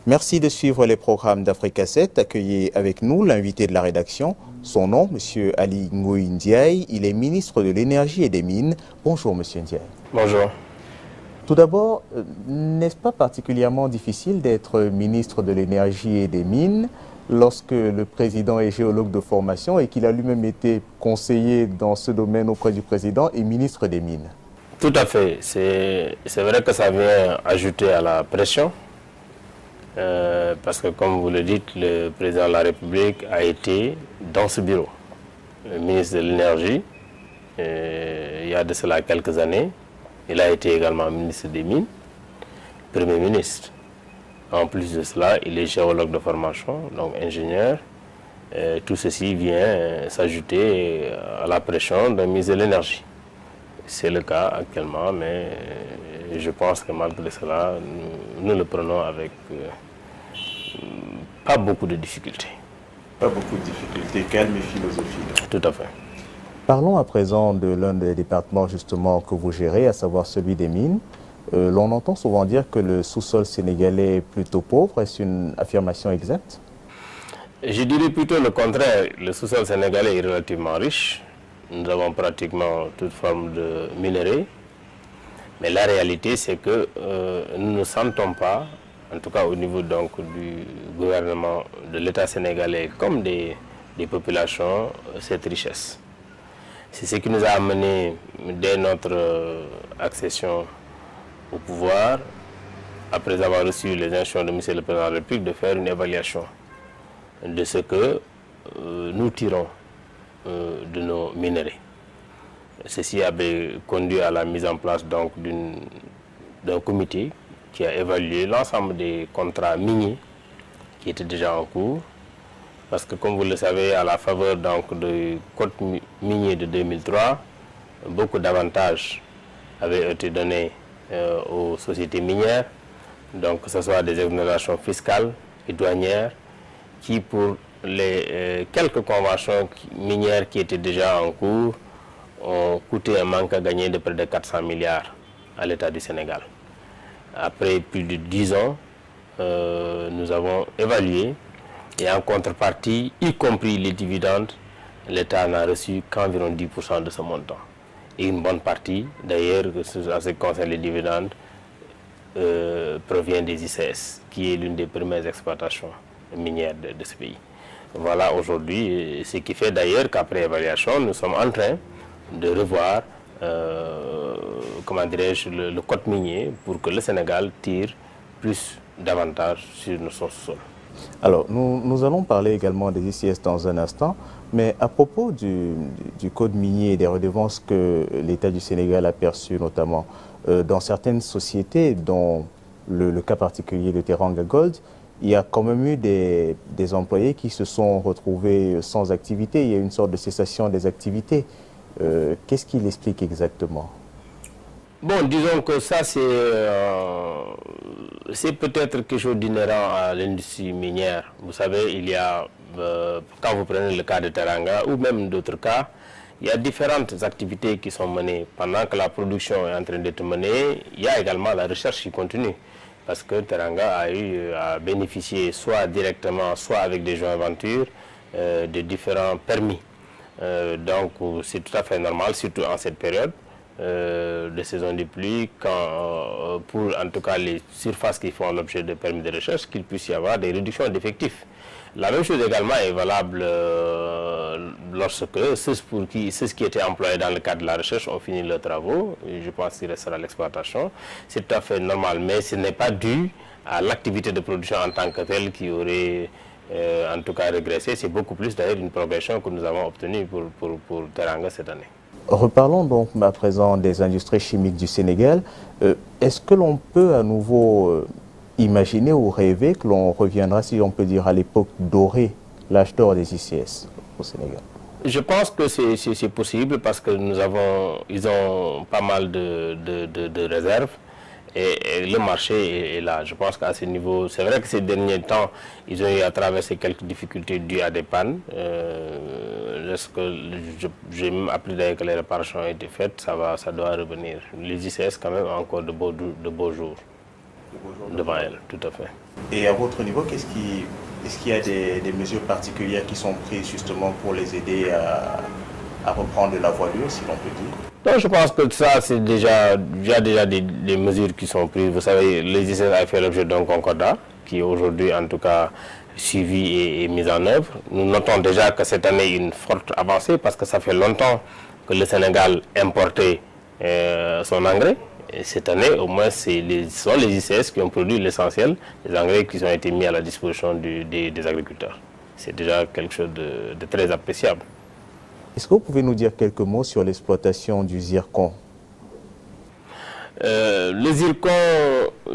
Merci de suivre les programmes d'Africa 7. Accueillez avec nous l'invité de la rédaction. Son nom, M. Ali Ngouille Ndiaye. Il est ministre de l'Énergie et des Mines. Bonjour, M. Ndiaye. Bonjour. Tout d'abord, n'est-ce pas particulièrement difficile d'être ministre de l'Énergie et des Mines lorsque le président est géologue de formation et qu'il a lui-même été conseiller dans ce domaine auprès du président et ministre des Mines? Tout à fait. C'est vrai que ça vient ajouter à la pression. Parce que, comme vous le dites, le président de la République a été dans ce bureau, le ministre de l'Énergie, il y a de cela quelques années. Il a été également ministre des Mines, Premier ministre. En plus de cela, il est géologue de formation, donc ingénieur. Tout ceci vient s'ajouter à la pression d'un ministre de l'Énergie. C'est le cas actuellement, mais je pense que malgré cela, nous le prenons avec pas beaucoup de difficultés. Pas beaucoup de difficultés, calme et philosophie. Tout à fait. Parlons à présent de l'un des départements justement que vous gérez, à savoir celui des mines. L'on entend souvent dire que le sous-sol sénégalais est plutôt pauvre. Est-ce une affirmation exacte? Je dirais plutôt le contraire. Le sous-sol sénégalais est relativement riche. Nous avons pratiquement toute forme de minerais. Mais la réalité, c'est que nous ne sentons pas, en tout cas au niveau donc, du gouvernement de l'État sénégalais comme des populations, cette richesse. C'est ce qui nous a amené, dès notre accession au pouvoir, après avoir reçu les instructions de M. le Président de la République, de faire une évaluation de ce que nous tirons de nos minerais. Ceci avait conduit à la mise en place d'un comité qui a évalué l'ensemble des contrats miniers qui étaient déjà en cours. Parce que, comme vous le savez, à la faveur du code minier de 2003, beaucoup d'avantages avaient été donnés aux sociétés minières, donc que ce soit des exonérations fiscales et douanières, qui pour les quelques conventions minières qui étaient déjà en cours ont coûté un manque à gagner de près de 400 milliards à l'État du Sénégal. Après plus de 10 ans, nous avons évalué. Et en contrepartie, y compris les dividendes, l'État n'a reçu qu'environ 10% de ce montant. Et une bonne partie, d'ailleurs, en ce qui concerne les dividendes, provient des ICS, qui est l'une des premières exploitations minières de ce pays. Voilà aujourd'hui ce qui fait d'ailleurs qu'après évaluation, nous sommes en train de revoir comment dirais-je, le code minier pour que le Sénégal tire davantage sur son sol. Alors, nous allons parler également des ICS dans un instant, mais à propos du code minier et des redevances que l'État du Sénégal a perçues, notamment dans certaines sociétés, dont le cas particulier de Teranga Gold, il y a quand même eu des employés qui se sont retrouvés sans activité. Il y a une sorte de cessation des activités. Qu'est-ce qu'il explique exactement? Bon, disons que ça, c'est peut-être quelque chose d'inhérent à l'industrie minière. Vous savez, il y a, quand vous prenez le cas de Teranga ou même d'autres cas, il y a différentes activités qui sont menées. Pendant que la production est en train d'être menée, il y a également la recherche qui continue. Parce que Teranga a bénéficié soit directement, soit avec des joint ventures, de différents permis. Donc c'est tout à fait normal, surtout en cette période de saison de pluie, pour en tout cas les surfaces qui font l'objet de permis de recherche, qu'il puisse y avoir des réductions d'effectifs. La même chose également est valable lorsque ceux qui étaient employés dans le cadre de la recherche ont fini leurs travaux. Je pense qu'il restera l'exploitation. C'est tout à fait normal, mais ce n'est pas dû à l'activité de production en tant que telle qui aurait en tout cas régressé. C'est beaucoup plus d'ailleurs une progression que nous avons obtenue pour Teranga cette année. Reparlons donc à présent des industries chimiques du Sénégal. Est-ce que l'on peut à nouveau imaginer ou rêver que l'on reviendra, si on peut dire, à l'époque dorée, l'âge d'or des ICS au Sénégal? Je pense que c'est possible parce que ils ont pas mal de réserves. Et le marché est là. Je pense qu'à ce niveau, c'est vrai que ces derniers temps, ils ont eu à traverser quelques difficultés dues à des pannes. J'ai même appris d'ailleurs que les réparations ont été faites, ça doit revenir. Les ICS, quand même, encore de beaux jours. devant elle, tout à fait. Et à votre niveau, est-ce qu'il y a des mesures particulières qui sont prises justement pour les aider à reprendre de la voilure, si l'on peut dire? Non, je pense que ça, c'est déjà, il y a déjà des mesures qui sont prises. Vous savez, les ICS a fait l'objet d'un concordat qui est aujourd'hui, en tout cas, suivi et mis en œuvre. Nous notons déjà que cette année, une forte avancée parce que ça fait longtemps que le Sénégal importait son engrais. Et cette année, au moins, ce sont les ICS qui ont produit l'essentiel des engrais qui ont été mis à la disposition des agriculteurs. C'est déjà quelque chose de très appréciable. Est-ce que vous pouvez nous dire quelques mots sur l'exploitation du zircon? Le zircon,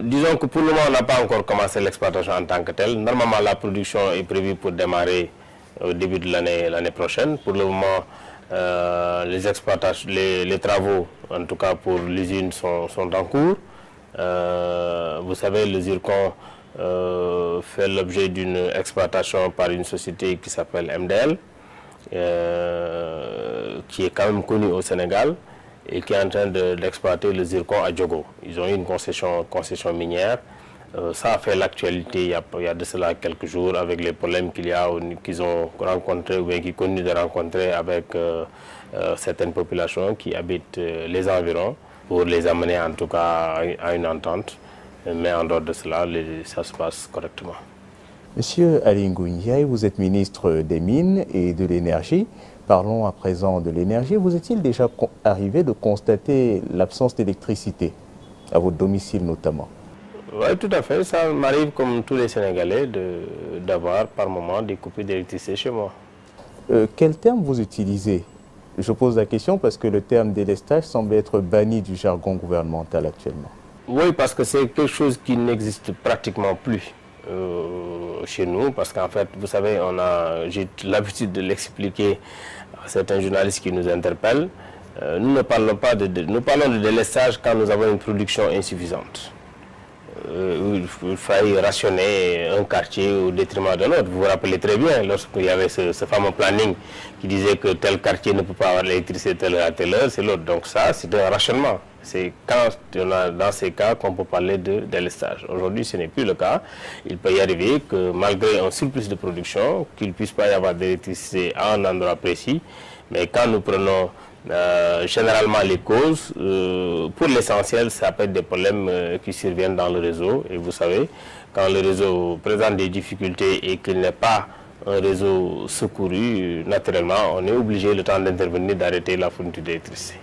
disons que pour le moment, on n'a pas encore commencé l'exploitation en tant que telle. Normalement, la production est prévue pour démarrer au début de l'année prochaine. Pour le moment, les travaux, en tout cas pour l'usine, sont en cours. Vous savez, le zircon fait l'objet d'une exploitation par une société qui s'appelle MDL, qui est quand même connue au Sénégal et qui est en train d'exploiter le zircon à Diogo. Ils ont eu une concession minière. Ça a fait l'actualité il y a de cela quelques jours avec les problèmes qu'ils ont rencontrés ou bien qu'ils continuent de rencontrer avec certaines populations qui habitent les environs pour les amener en tout cas à une entente. Mais en dehors de cela, ça se passe correctement. Monsieur Aly Ngouille Ndiaye, vous êtes ministre des Mines et de l'Énergie. Parlons à présent de l'énergie. Vous est-il déjà arrivé de constater l'absence d'électricité, à votre domicile notamment? Oui, tout à fait. Ça m'arrive comme tous les Sénégalais d'avoir par moment des coupures d'électricité chez moi. Quel terme vous utilisez? Je pose la question parce que le terme délestage semble être banni du jargon gouvernemental actuellement. Oui, parce que c'est quelque chose qui n'existe pratiquement plus chez nous, parce qu'en fait, vous savez, j'ai l'habitude de l'expliquer à certains journalistes qui nous interpellent. Nous ne parlons pas nous parlons de délestage quand nous avons une production insuffisante. Il faille rationner un quartier au détriment d'un autre. Vous vous rappelez très bien, lorsqu'il y avait ce fameux planning qui disait que tel quartier ne peut pas avoir l'électricité à telle heure, c'est l'autre. Donc ça, c'est un rationnement. C'est dans ces cas qu'on peut parler de délestage. Aujourd'hui, ce n'est plus le cas. Il peut y arriver que malgré un surplus de production, qu'il ne puisse pas y avoir d'électricité à un endroit précis. Mais quand nous prenons généralement les causes, pour l'essentiel, ça peut être des problèmes qui surviennent dans le réseau. Et vous savez, quand le réseau présente des difficultés et qu'il n'est pas un réseau secouru, naturellement, on est obligé, le temps d'intervenir, d'arrêter la fourniture d'électricité.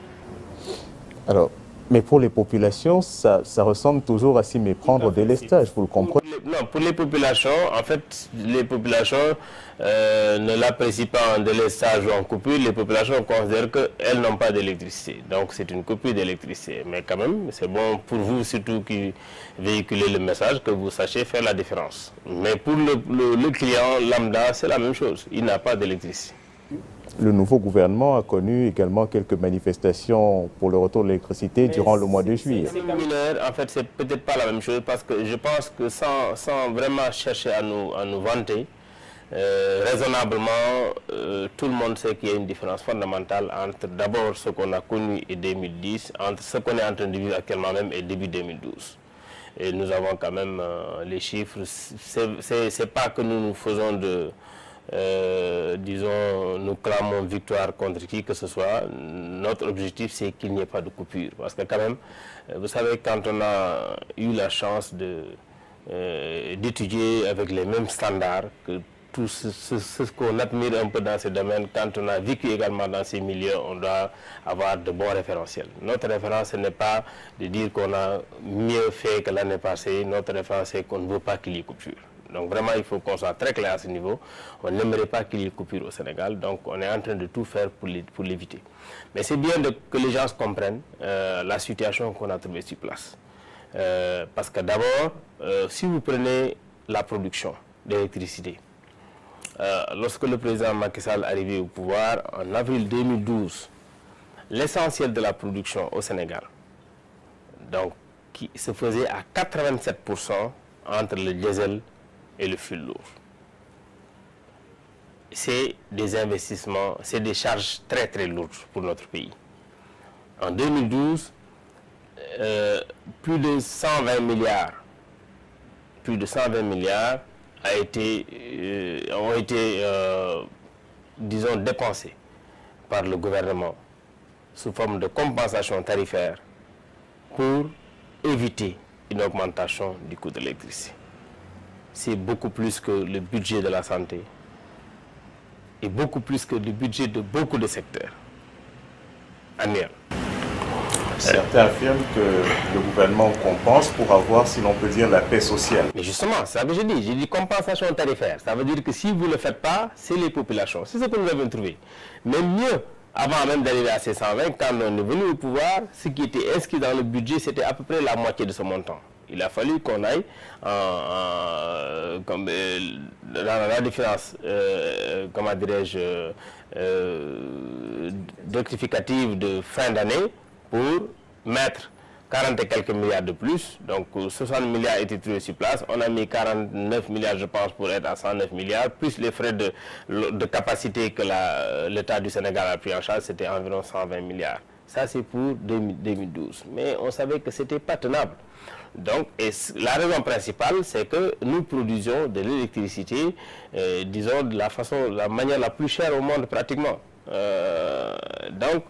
Alors, mais pour les populations, ça ressemble toujours à s'y méprendre au délestage, vous le comprenez? Non, pour les populations, en fait, les populations ne l'apprécient pas en délestage ou en coupure. Les populations considèrent qu'elles n'ont pas d'électricité. Donc c'est une coupure d'électricité. Mais quand même, c'est bon pour vous, surtout qui véhiculez le message, que vous sachiez faire la différence. Mais pour le client lambda, c'est la même chose. Il n'a pas d'électricité. Le nouveau gouvernement a connu également quelques manifestations pour le retour de l'électricité durant le mois de juillet. C'est mineur, en fait, c'est peut-être pas la même chose parce que je pense que sans vraiment chercher à nous vanter, raisonnablement, tout le monde sait qu'il y a une différence fondamentale entre d'abord ce qu'on a connu en 2010, entre ce qu'on est en train de vivre actuellement même et début 2012. Et nous avons quand même les chiffres. C'est pas que nous faisons disons, nous clamons victoire contre qui que ce soit. Notre objectif, c'est qu'il n'y ait pas de coupure. Parce que quand même, vous savez, quand on a eu la chance d'étudier avec les mêmes standards que tout ce qu'on admire un peu dans ce domaine, quand on a vécu également dans ces milieux, on doit avoir de bons référentiels. Notre référence, ce n'est pas de dire qu'on a mieux fait que l'année passée. Notre référence, c'est qu'on ne veut pas qu'il y ait coupure. Donc vraiment, il faut qu'on soit très clair à ce niveau. On n'aimerait pas qu'il y ait coupure au Sénégal, donc on est en train de tout faire pour l'éviter. Mais c'est bien que les gens comprennent la situation qu'on a trouvée sur place. Parce que d'abord, si vous prenez la production d'électricité, lorsque le président Macky Sall est arrivé au pouvoir en avril 2012, l'essentiel de la production au Sénégal, donc, qui se faisait à 87% entre le diesel et le fil lourd. C'est des investissements, c'est des charges très très lourdes pour notre pays. En 2012, plus de 120 milliards plus de 120 milliards ont été disons, dépensés par le gouvernement sous forme de compensation tarifaire pour éviter une augmentation du coût de l'électricité. C'est beaucoup plus que le budget de la santé et beaucoup plus que le budget de beaucoup de secteurs annuels. Certains affirment que le gouvernement compense pour avoir, si l'on peut dire, la paix sociale. Mais justement, c'est ça que j'ai dit compensation tarifaire. Ça veut dire que si vous ne le faites pas, c'est les populations. C'est ce que nous avons trouvé. Mais mieux, avant même d'arriver à ces 120, quand on est venu au pouvoir, ce qui était inscrit dans le budget, c'était à peu près la moitié de ce montant. Il a fallu qu'on aille dans la des finances, comment dirais-je, rectificative de fin d'année pour mettre 40 et quelques milliards de plus. Donc 60 milliards étaient trouvés sur place. On a mis 49 milliards, je pense, pour être à 109 milliards, plus les frais de capacité que l'État du Sénégal a pris en charge, c'était environ 120 milliards. Ça, c'est pour 2012. Mais on savait que ce n'était pas tenable. Donc, la raison principale, c'est que nous produisions de l'électricité, disons, de la manière la plus chère au monde pratiquement. Donc,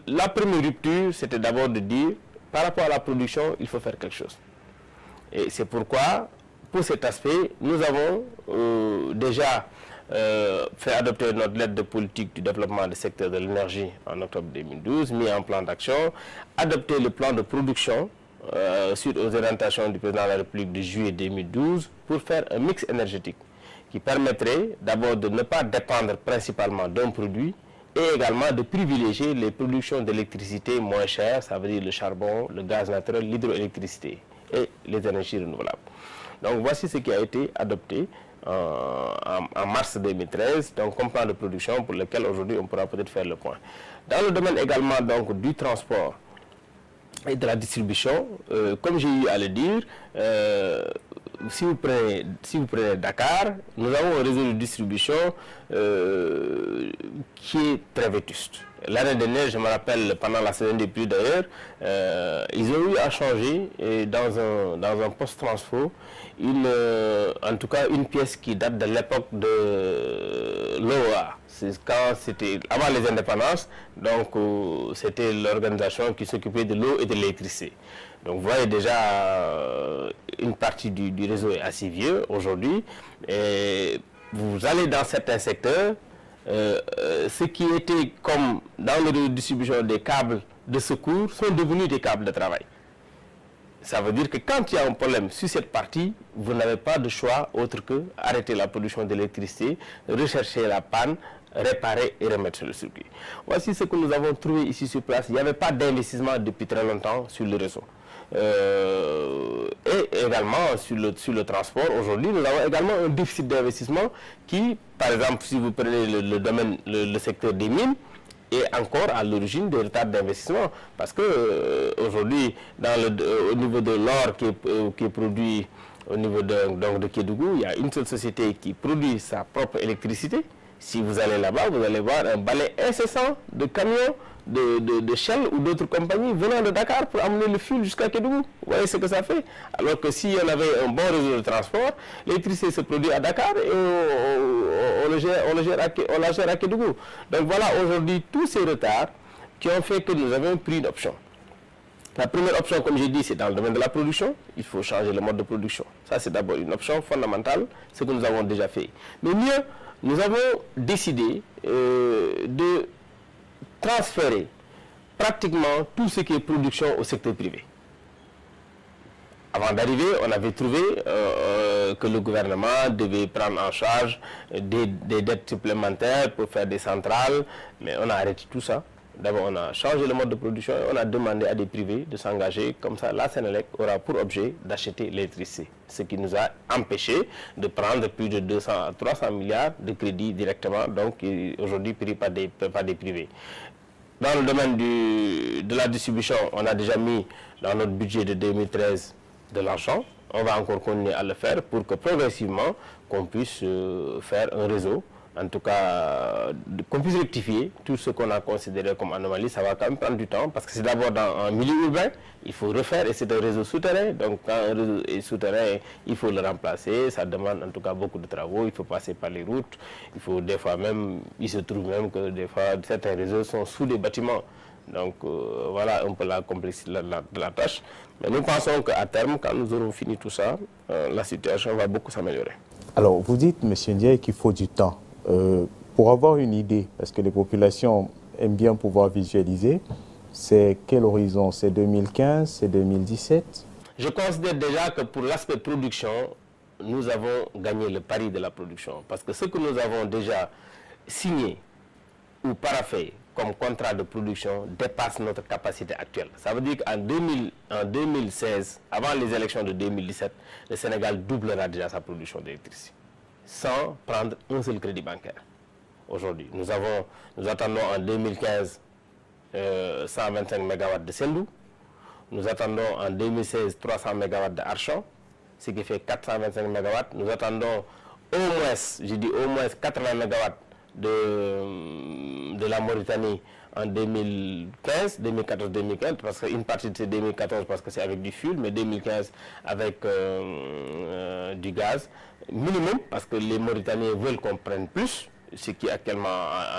la première rupture, c'était d'abord de dire, par rapport à la production, il faut faire quelque chose. Et c'est pourquoi, pour cet aspect, nous avons déjà fait adopter notre lettre de politique du développement du secteur de l'énergie en octobre 2012, mis en plan d'action, adopté le plan de production suite aux orientations du président de la République de juillet 2012 pour faire un mix énergétique qui permettrait d'abord de ne pas dépendre principalement d'un produit et également de privilégier les productions d'électricité moins chères, ça veut dire le charbon, le gaz naturel, l'hydroélectricité et les énergies renouvelables. Donc voici ce qui a été adopté en mars 2013, donc comme plan de production pour lequel aujourd'hui on pourra peut-être faire le point. Dans le domaine également donc du transport et de la distribution, comme j'ai eu à le dire, si vous prenez Dakar, nous avons un réseau de distribution qui est très vétuste. L'année dernière, je me rappelle, pendant la saison des pluies d'ailleurs, ils ont eu à changer dans un post-transfo, en tout cas une pièce qui date de l'époque de l'OA. C'est quand c'était avant les indépendances, donc c'était l'organisation qui s'occupait de l'eau et de l'électricité. Donc vous voyez déjà une partie du réseau est assez vieux aujourd'hui. Et vous allez dans certains secteurs, ce qui était comme dans le réseau de distribution des câbles de secours sont devenus des câbles de travail. Ça veut dire que quand il y a un problème sur cette partie, vous n'avez pas de choix autre que arrêter la production d'électricité, rechercher la panne, réparer et remettre sur le circuit. Voici ce que nous avons trouvé ici sur place. Il n'y avait pas d'investissement depuis très longtemps sur le réseau. Et également sur le transport, aujourd'hui nous avons également un déficit d'investissement qui, par exemple, si vous prenez le domaine, le secteur des mines, est encore à l'origine des retards d'investissement. Parce que aujourd'hui, au niveau de l'or qui est produit au niveau de Kédougou, il y a une seule société qui produit sa propre électricité. Si vous allez là-bas, vous allez voir un balai incessant de camions de Shell ou d'autres compagnies venant de Dakar pour amener le fuel jusqu'à Kédougou. Vous voyez ce que ça fait? Alors que si on avait un bon réseau de transport, l'électricité se produit à Dakar et on la gère à Kédougou. Donc voilà aujourd'hui tous ces retards qui ont fait que nous avons pris une option. La première option, comme j'ai dit, c'est dans le domaine de la production. Il faut changer le mode de production. Ça, c'est d'abord une option fondamentale, ce que nous avons déjà fait. Mais mieux, nous avons décidé de transférer pratiquement tout ce qui est production au secteur privé. Avant d'arriver, on avait trouvé que le gouvernement devait prendre en charge des dettes supplémentaires pour faire des centrales, mais on a arrêté tout ça. D'abord, on a changé le mode de production et on a demandé à des privés de s'engager. Comme ça, la Sénélec aura pour objet d'acheter l'électricité. Ce qui nous a empêché de prendre plus de 200 à 300 milliards de crédits directement, donc aujourd'hui pris par des privés. Dans le domaine de la distribution, on a déjà mis dans notre budget de 2013 de l'argent. On va encore continuer à le faire pour que progressivement, qu'on puisse faire un réseau en tout cas, qu'on puisse rectifier tout ce qu'on a considéré comme anomalie. Ça va quand même prendre du temps parce que c'est d'abord dans un milieu urbain, il faut refaire et c'est un réseau souterrain. Donc quand un réseau est souterrain, il faut le remplacer. Ça demande en tout cas beaucoup de travaux. Il faut passer par les routes. Il faut des fois même, il se trouve même que des fois certains réseaux sont sous des bâtiments. Donc voilà un peu la complexité de la tâche. Mais nous pensons qu'à terme, quand nous aurons fini tout ça, la situation va beaucoup s'améliorer. Alors vous dites, M. Ndiaye, qu'il faut du temps. Pour avoir une idée, parce que les populations aiment bien pouvoir visualiser, c'est quel horizon? C'est 2015, c'est 2017? Je considère déjà que pour l'aspect production, nous avons gagné le pari de la production. Parce que ce que nous avons déjà signé ou paraphé comme contrat de production dépasse notre capacité actuelle. Ça veut dire qu'en 2016, avant les élections de 2017, le Sénégal doublera déjà sa production d'électricité, sans prendre un seul crédit bancaire. Aujourd'hui, nous attendons en 2015 125 MW de Sendou, nous attendons en 2016 300 MW de Archon, ce qui fait 425 MW. Nous attendons au moins, je dis au moins 80 MW de la Mauritanie en 2015, 2014-2015, parce qu'une partie de c'est 2014 parce que c'est avec du fuel, mais 2015 avec du gaz minimum, parce que les Mauritaniens veulent qu'on prenne plus, ce qui est actuellement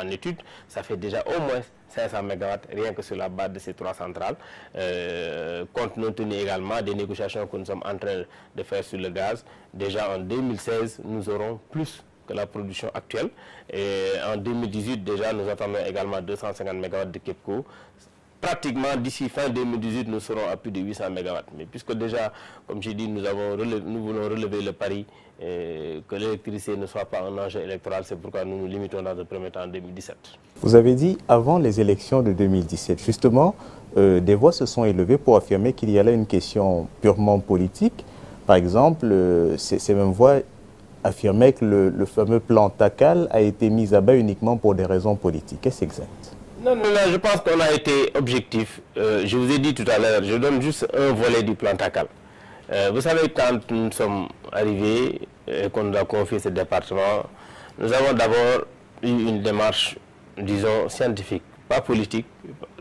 en étude. Ça fait déjà au moins 500 MW, rien que sur la base de ces trois centrales, compte tenu également des négociations que nous sommes en train de faire sur le gaz. Déjà en 2016, nous aurons plus que la production actuelle. Et en 2018, déjà, nous attendons également 250 MW de KEPCO. Pratiquement d'ici fin 2018, nous serons à plus de 800 MW. Mais puisque déjà, comme j'ai dit, nous voulons relever le pari que l'électricité ne soit pas un enjeu électoral, c'est pourquoi nous nous limitons dans un premier temps en 2017. Vous avez dit avant les élections de 2017, justement, des voix se sont élevées pour affirmer qu'il y a là une question purement politique. Par exemple, ces mêmes voix affirmait que le fameux plan TACAL a été mis à bas uniquement pour des raisons politiques. Est-ce exact? Non, je pense qu'on a été objectif. Je vous ai dit tout à l'heure, je donne juste un volet du plan TACAL. Vous savez, quand nous sommes arrivés et qu'on nous a confié ce département, nous avons d'abord eu une démarche, disons, scientifique, pas politique.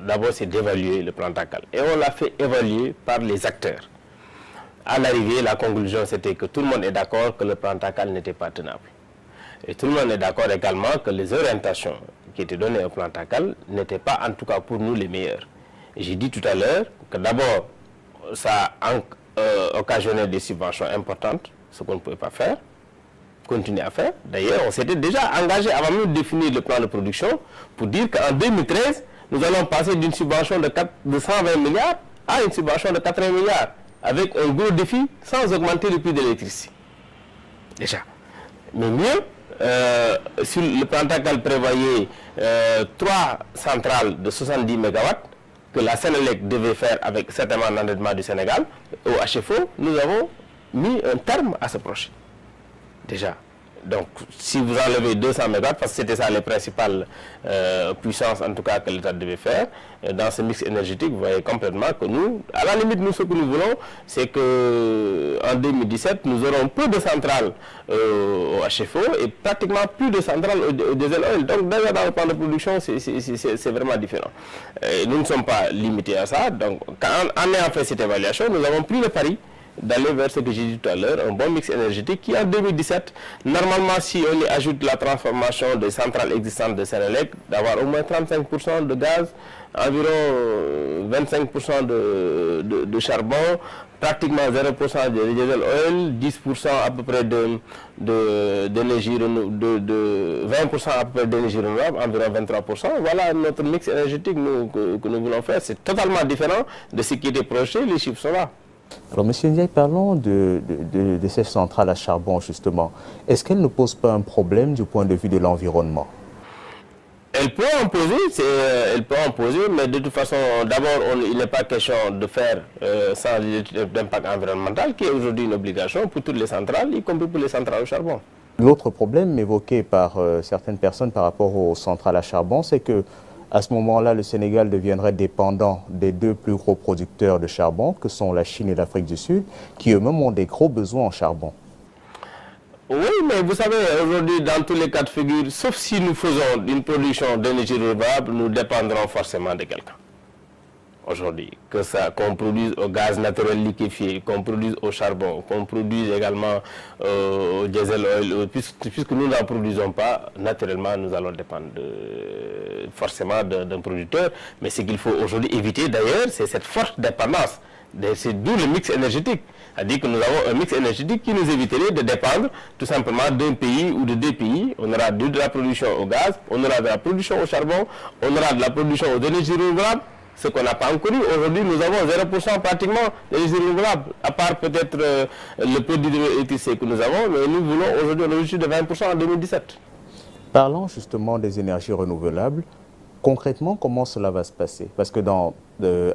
D'abord, c'est d'évaluer le plan TACAL. Et on l'a fait évaluer par les acteurs. À l'arrivée, la conclusion, c'était que tout le monde est d'accord que le plan TACAL n'était pas tenable. Et tout le monde est d'accord également que les orientations qui étaient données au plan TACAL n'étaient pas, en tout cas pour nous, les meilleures. J'ai dit tout à l'heure que d'abord, ça a occasionné des subventions importantes, ce qu'on ne pouvait pas faire, continuer à faire. D'ailleurs, on s'était déjà engagé avant même de définir le plan de production pour dire qu'en 2013, nous allons passer d'une subvention de 120 milliards à une subvention de 80 milliards. Avec un gros défi, sans augmenter le prix de l'électricité. Déjà. Mais mieux, sur le plan TACAL prévoyait 3 centrales de 70 MW que la Sénélec devait faire avec certainement l'endettement du Sénégal. Au HFO, nous avons mis un terme à ce projet. Déjà. Donc, si vous enlevez 200 MW, parce que c'était ça les principales puissances, en tout cas, que l'État devait faire, dans ce mix énergétique, vous voyez complètement que nous, à la limite, nous, ce que nous voulons, c'est qu'en 2017, nous aurons peu de centrales au HFO et pratiquement plus de centrales au diesel oil. Donc, déjà, dans le plan de production, c'est vraiment différent. Nous ne sommes pas limités à ça. Donc, en ayant fait cette évaluation, nous avons pris le pari d'aller vers ce que j'ai dit tout à l'heure, un bon mix énergétique qui en 2017, normalement si on y ajoute la transformation des centrales existantes de Sénélec, d'avoir au moins 35% de gaz, environ 25% de charbon, pratiquement 0% de diesel oil, 10% à peu près d'énergie de 20% à peu près d'énergie renouvelable, environ 23%. Voilà notre mix énergétique que nous voulons faire. C'est totalement différent de ce qui était projeté, les chiffres sont là. Alors, M. Ndiaye, parlons de ces centrales à charbon, justement. Est-ce qu'elles ne posent pas un problème du point de vue de l'environnement? Elle peut en poser, mais de toute façon, d'abord, il n'est pas question de faire sans l'impact environnemental, qui est aujourd'hui une obligation pour toutes les centrales, y compris pour les centrales au charbon. L'autre problème évoqué par certaines personnes par rapport aux centrales à charbon, c'est que à ce moment-là, le Sénégal deviendrait dépendant des deux plus gros producteurs de charbon, que sont la Chine et l'Afrique du Sud, qui eux-mêmes ont des gros besoins en charbon. Oui, mais vous savez, aujourd'hui, dans tous les cas de figure, sauf si nous faisons une production d'énergie renouvelable, nous dépendrons forcément de quelqu'un. Aujourd'hui, que ça, qu'on produise au gaz naturel liquéfié, qu'on produise au charbon, qu'on produise également au diesel oil, puisque nous n'en produisons pas, naturellement, nous allons dépendre forcément d'un producteur. Mais ce qu'il faut aujourd'hui éviter, d'ailleurs, c'est cette forte dépendance. C'est d'où le mix énergétique. C'est-à-dire que nous avons un mix énergétique qui nous éviterait de dépendre tout simplement d'un pays ou de deux pays. On aura de la production au gaz, on aura de la production au charbon, on aura de la production aux énergies renouvelables. Ce qu'on n'a pas encore eu. Aujourd'hui, nous avons 0% pratiquement d'énergie renouvelable, à part peut-être le produit de l'électricité que nous avons, mais nous voulons aujourd'hui un objectif de 20% en 2017. Parlons justement des énergies renouvelables. Concrètement, comment cela va se passer? Parce que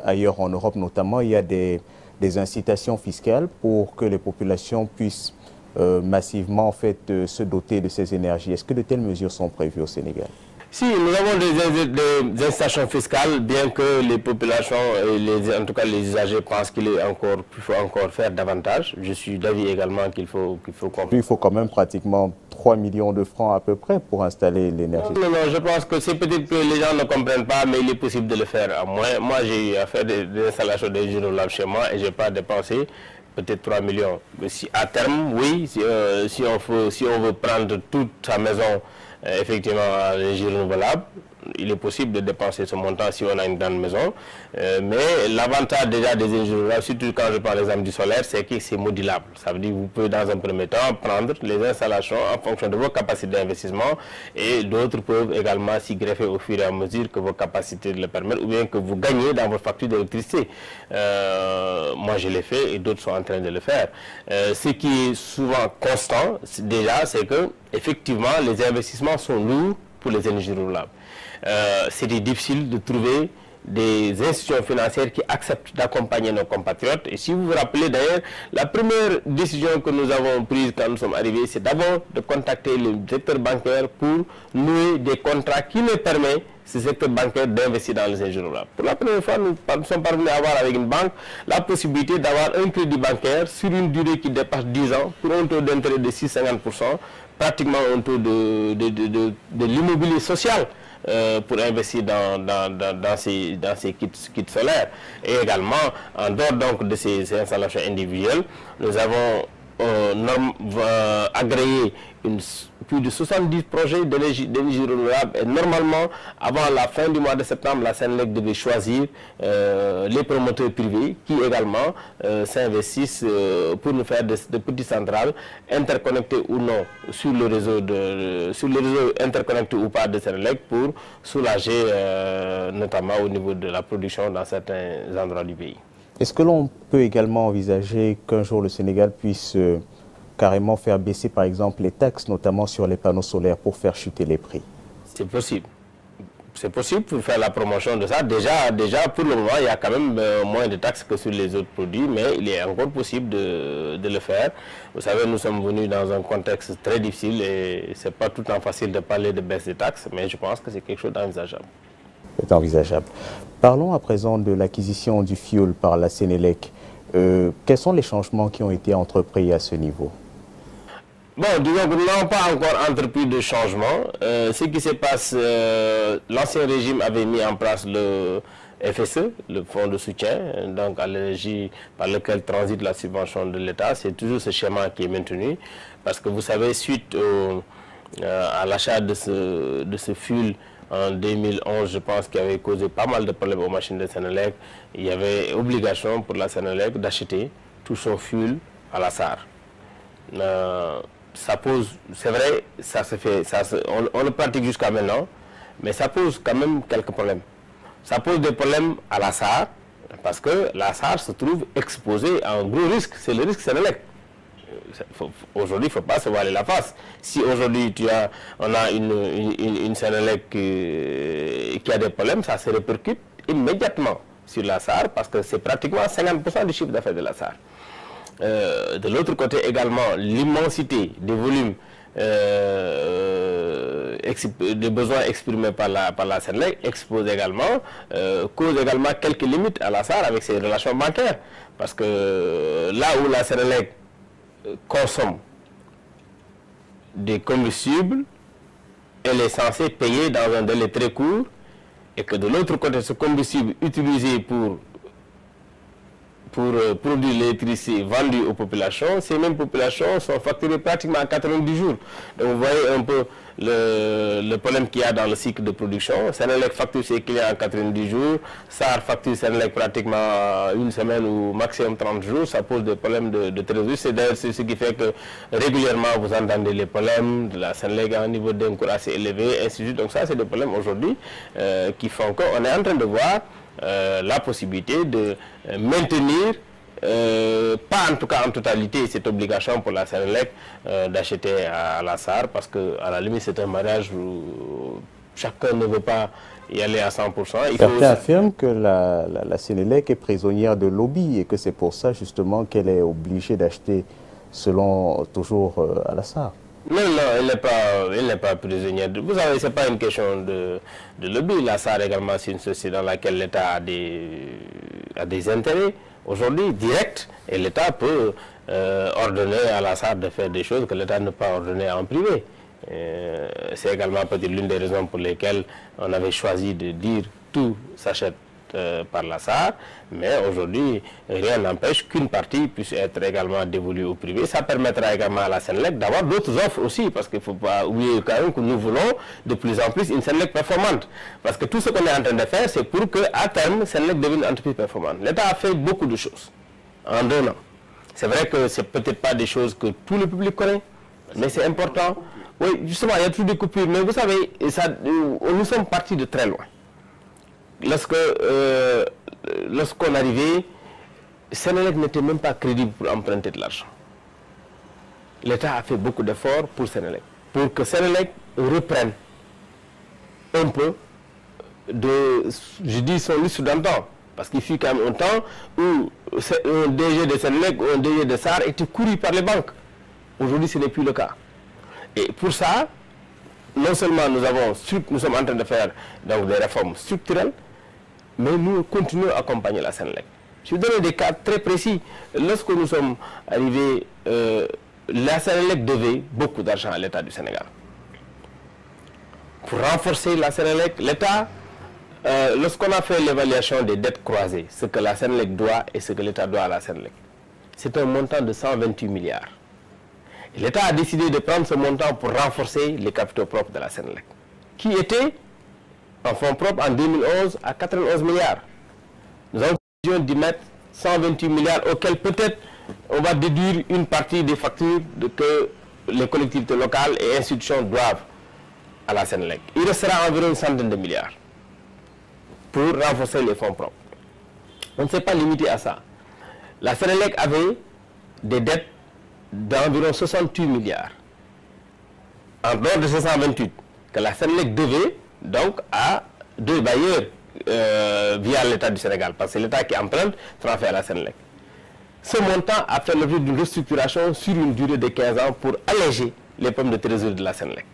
ailleurs en Europe notamment, il y a des incitations fiscales pour que les populations puissent massivement en fait, se doter de ces énergies. Est-ce que de telles mesures sont prévues au Sénégal? Si, nous avons des incitations fiscales, bien que les populations, et en tout cas les usagers pensent qu'il faut encore faire davantage. Je suis d'avis également qu'il faut comprendre. Il faut quand même pratiquement 3 millions de francs à peu près pour installer l'énergie. Non, je pense que c'est peut-être que les gens ne comprennent pas, mais il est possible de le faire à moins. Moi, j'ai eu à faire des installations d'énergie renouvelable chez moi et je n'ai pas dépensé peut-être 3 millions. Mais si, à terme, oui, si on veut prendre toute sa maison, effectivement, à l'énergie renouvelable, il est possible de dépenser ce montant si on a une grande maison. Mais l'avantage déjà des énergies renouvelables, surtout quand je prends l'exemple du solaire, c'est que c'est modulable. Ça veut dire que vous pouvez dans un premier temps prendre les installations en fonction de vos capacités d'investissement et d'autres peuvent également s'y greffer au fur et à mesure que vos capacités le permettent ou bien que vous gagnez dans vos factures d'électricité. Moi je l'ai fait et d'autres sont en train de le faire. Ce qui est souvent constant déjà, c'est que effectivement les investissements sont lourds pour les énergies renouvelables. C'était difficile de trouver des institutions financières qui acceptent d'accompagner nos compatriotes. Et si vous vous rappelez d'ailleurs, la première décision que nous avons prise quand nous sommes arrivés, c'est d'abord de contacter le secteur bancaire pour nouer des contrats qui nous permettent ce secteur bancaire d'investir dans les énergies renouvelables. Pour la première fois, nous sommes parvenus à avoir avec une banque la possibilité d'avoir un crédit bancaire sur une durée qui dépasse 10 ans pour un taux d'intérêt de 6,50%, pratiquement un taux de l'immobilier social. Pour investir dans ces kits solaires. Et également, en dehors donc de ces installations individuelles, nous avons agréé plus de 70 projets d'énergie renouvelable et normalement, avant la fin du mois de septembre, la Sénélec devait choisir les promoteurs privés qui également s'investissent pour nous faire de petites centrales interconnectées ou non sur le réseau interconnecté ou pas de Sénélec pour soulager notamment au niveau de la production dans certains endroits du pays. Est-ce que l'on peut également envisager qu'un jour le Sénégal puisse carrément faire baisser par exemple les taxes, notamment sur les panneaux solaires pour faire chuter les prix? C'est possible. C'est possible pour faire la promotion de ça. Déjà pour le moment, il y a quand même moins de taxes que sur les autres produits, mais il est encore possible de le faire. Vous savez, nous sommes venus dans un contexte très difficile et ce n'est pas tout le temps facile de parler de baisse des taxes, mais je pense que c'est quelque chose d'envisageable. C'est envisageable. Parlons à présent de l'acquisition du fioul par la Sénélec. Quels sont les changements qui ont été entrepris à ce niveau? Bon, disons que nous n'avons pas encore entrepris de changement. Ce qui se passe, l'ancien régime avait mis en place le FSE, le fonds de soutien, donc à l'énergie par lequel transite la subvention de l'État. C'est toujours ce schéma qui est maintenu. Parce que vous savez, suite à l'achat de ce fioul, en 2011, je pense qu'il avait causé pas mal de problèmes aux machines de Sénélec. Il y avait obligation pour la Sénélec d'acheter tout son fuel à la SAR. Ça pose, c'est vrai, on le pratique jusqu'à maintenant, mais ça pose quand même quelques problèmes. Ça pose des problèmes à la SAR, parce que la SAR se trouve exposée à un gros risque, c'est le risque Sénélec. Aujourd'hui, il ne faut pas se voiler la face. Si aujourd'hui on a une Sénélec qui a des problèmes, ça se répercute immédiatement sur la SAR parce que c'est pratiquement 50% du chiffre d'affaires de la SAR. De l'autre côté également, l'immensité des volumes des besoins exprimés par la Sénélec expose également, cause également quelques limites à la SAR avec ses relations bancaires. Parce que là où la Sénélec consomme des combustibles, elle est censée payer dans un délai très court, et que de l'autre côté, ce combustible utilisé pour produire l'électricité vendue aux populations, ces mêmes populations sont facturées pratiquement à 90 jours. Donc vous voyez un peu le problème qu'il y a dans le cycle de production. Senelec facture ses clients en 90 jours, SAR facture Senelec pratiquement une semaine ou maximum 30 jours. Ça pose des problèmes de trésorerie. C'est d'ailleurs ce qui fait que régulièrement vous entendez les problèmes de la Senelec à un niveau d'encours assez élevé, ainsi de suite. Donc ça, c'est des problèmes aujourd'hui qui font qu'on est en train de voir la possibilité de maintenir, pas en tout cas en totalité, cette obligation pour la Senelec d'acheter à la SAR, parce qu'à la limite c'est un mariage où chacun ne veut pas y aller à 100%. Certains affirment que la Senelec est prisonnière de lobby et que c'est pour ça justement qu'elle est obligée d'acheter selon toujours à la SAR. Non, elle n'est pas prisonnière. Vous savez, ce n'est pas une question de lobby. La SAR également, c'est une société dans laquelle l'État a des intérêts aujourd'hui directs, et l'État peut ordonner à la SAR de faire des choses que l'État ne peut pas ordonner en privé. C'est également peut-être l'une des raisons pour lesquelles on avait choisi de dire tout s'achète par la SAR, mais aujourd'hui, rien n'empêche qu'une partie puisse être également dévolue au privé. Ça permettra également à la Senelec d'avoir d'autres offres aussi, parce qu'il ne faut pas oublier quand même que nous voulons de plus en plus une Senelec performante. Parce que tout ce qu'on est en train de faire, c'est pour qu'à terme, Senelec devienne une entreprise performante. L'État a fait beaucoup de choses en 2 ans. C'est vrai que ce n'est peut-être pas des choses que tout le public connaît, mais c'est important. Oui, justement, il y a toujours des coupures, mais vous savez, nous sommes partis de très loin. Lorsqu'on arrivait, Senelec n'était même pas crédible pour emprunter de l'argent. L'État a fait beaucoup d'efforts pour Senelec, pour que Senelec reprenne un peu je dis son lustre d'antan, parce qu'il fut quand même un temps où un DG de Senelec ou un DG de SAR était couru par les banques. Aujourd'hui, ce n'est plus le cas. Et pour ça, non seulement nous sommes en train de faire donc, des réformes structurelles, mais nous continuons à accompagner la Senelec. Je vais donner des cas très précis. Lorsque nous sommes arrivés, la Senelec devait beaucoup d'argent à l'État du Sénégal. Pour renforcer la Senelec, l'État, lorsqu'on a fait l'évaluation des dettes croisées, ce que la Senelec doit et ce que l'État doit à la Senelec, c'est un montant de 128 milliards. L'État a décidé de prendre ce montant pour renforcer les capitaux propres de la Senelec, qui étaient en fonds propres en 2011 à 91 milliards. Nous avons décidé d'y mettre 128 milliards auxquels peut-être on va déduire une partie des factures que les collectivités locales et institutions doivent à la Senelec. Il restera environ une centaine de milliards pour renforcer les fonds propres. On ne s'est pas limité à ça. La Senelec avait des dettes d'environ 68 milliards. En dehors de 628 que la Senelec devait donc à 2 bailleurs via l'État du Sénégal, parce que c'est l'État qui emprunte transfère à la Senelec. Ce montant a fait l'objet d'une restructuration sur une durée de 15 ans pour alléger les problèmes de trésorerie de la Senelec.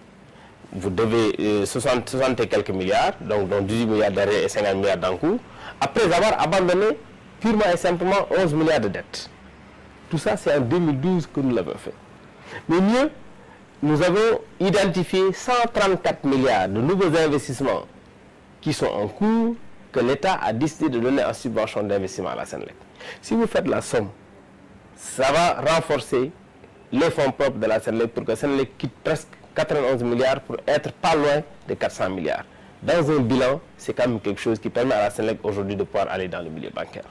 Vous devez 60 et quelques milliards, donc 18 milliards d'arrêt et 50 milliards d'encours, après avoir abandonné purement et simplement 11 milliards de dettes. Tout ça, c'est en 2012 que nous l'avons fait. Mais mieux, nous avons identifié 134 milliards de nouveaux investissements qui sont en cours, que l'État a décidé de donner en subvention d'investissement à la Senelec. Si vous faites la somme, ça va renforcer les fonds propres de la Senelec pour que la Senelec quitte presque 91 milliards pour être pas loin de 400 milliards. Dans un bilan, c'est quand même quelque chose qui permet à la Senelec aujourd'hui de pouvoir aller dans le milieu bancaire.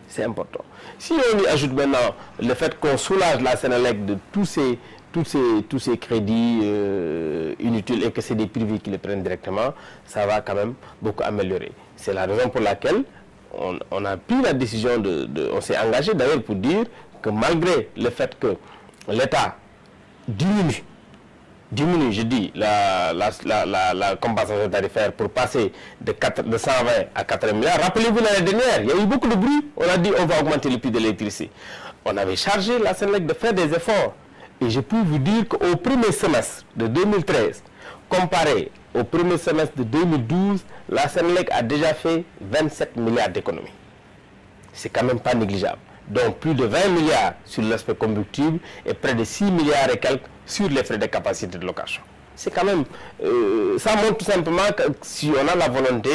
C'est important. Si on y ajoute maintenant le fait qu'on soulage la Senelec de tous ces crédits inutiles et que c'est des privés qui les prennent directement, ça va quand même beaucoup améliorer. C'est la raison pour laquelle on a pris la décision on s'est engagé d'ailleurs pour dire que malgré le fait que l'État diminue, je dis, la compensation tarifaire pour passer de 120 à 80 milliards. Rappelez-vous l'année dernière, il y a eu beaucoup de bruit. On a dit on va augmenter le prix de l'électricité. On avait chargé la Senelec de faire des efforts. Et je peux vous dire qu'au premier semestre de 2013, comparé au premier semestre de 2012, la Senelec a déjà fait 27 milliards d'économies. C'est quand même pas négligeable. Donc plus de 20 milliards sur l'aspect combustible et près de 6 milliards et quelques sur les frais de capacité de location. C'est quand même, ça montre tout simplement que si on a la volonté,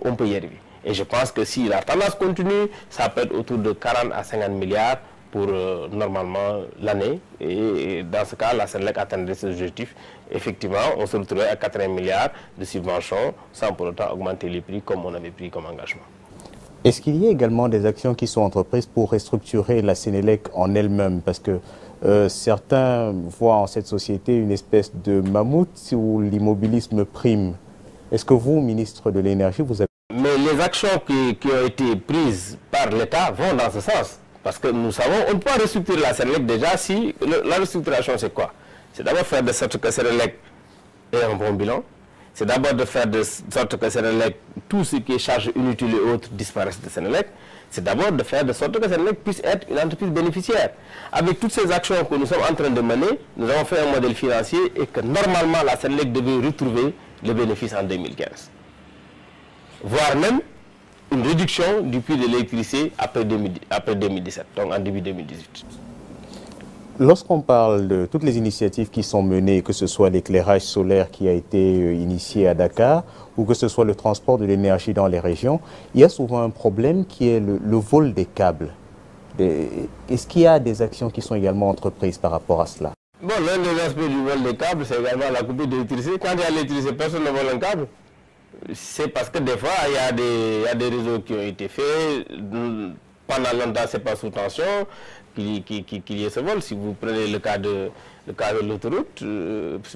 on peut y arriver. Et je pense que si la tendance continue, ça peut être autour de 40 à 50 milliards pour normalement l'année. Et dans ce cas, la Sénélec atteindrait ses objectifs. Effectivement, on se retrouverait à 80 milliards de subventions sans pour autant augmenter les prix comme on avait pris comme engagement. Est-ce qu'il y a également des actions qui sont entreprises pour restructurer la Sénélec en elle-même? Parce que certains voient en cette société une espèce de mammouth où l'immobilisme prime. Est-ce que vous, ministre de l'Énergie, vous avez... Mais les actions qui ont été prises par l'État vont dans ce sens. Parce que nous savons, on ne peut pas restructurer la Sénélec déjà si... La restructuration, c'est quoi? C'est d'abord faire de sorte que Sénélec ait un bon bilan. C'est d'abord de faire de sorte que Sénélec, tout ce qui est charges inutiles et autres disparaissent de Sénélec. C'est d'abord de faire de sorte que Sénélec puisse être une entreprise bénéficiaire. Avec toutes ces actions que nous sommes en train de mener, nous avons fait un modèle financier et que normalement la Sénélec devait retrouver le bénéfice en 2015. Voire même une réduction du prix de l'électricité après 2017, donc en début 2018. Lorsqu'on parle de toutes les initiatives qui sont menées, que ce soit l'éclairage solaire qui a été initié à Dakar ou que ce soit le transport de l'énergie dans les régions, il y a souvent un problème qui est le vol des câbles. Est-ce qu'il y a des actions qui sont également entreprises par rapport à cela? Bon, l'un des aspects du vol des câbles, c'est également la coupure d'électricité. Quand il y a l'électricité, personne ne vole un câble. C'est parce que des fois, il y a des réseaux qui ont été faits. Pendant longtemps, ce n'est pas sous tension qu'il y ait ce vol. Si vous prenez le cas de l'autoroute,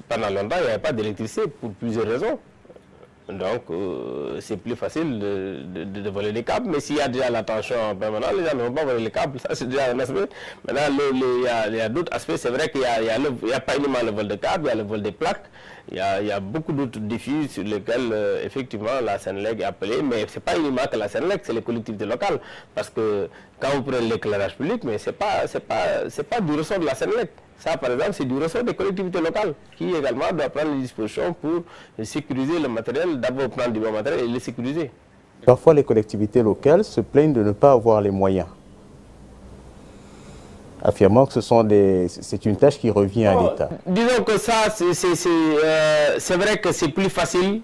pendant longtemps, il n'y avait pas d'électricité pour plusieurs raisons. Donc, c'est plus facile de voler les câbles. Mais s'il y a déjà la tension permanente, les gens ne vont pas voler les câbles. Ça, c'est déjà un aspect. Maintenant, il y a d'autres aspects. C'est vrai qu'il n'y a pas uniquement le vol de câbles, il y a le vol des plaques. Il y a beaucoup d'autres défis sur lesquels, effectivement, la Sénélec est appelée. Mais ce n'est pas uniquement que la Sénélec, c'est les collectivités locales. Parce que quand vous prenez l'éclairage public, mais ce n'est pas du ressort de la Sénélec. Ça, par exemple, c'est du ressort des collectivités locales qui également doivent prendre les dispositions pour sécuriser le matériel, d'abord prendre du bon matériel et le sécuriser. Parfois, les collectivités locales se plaignent de ne pas avoir les moyens, affirmant que c'est une tâche qui revient à l'État. Disons que ça, c'est vrai que c'est plus facile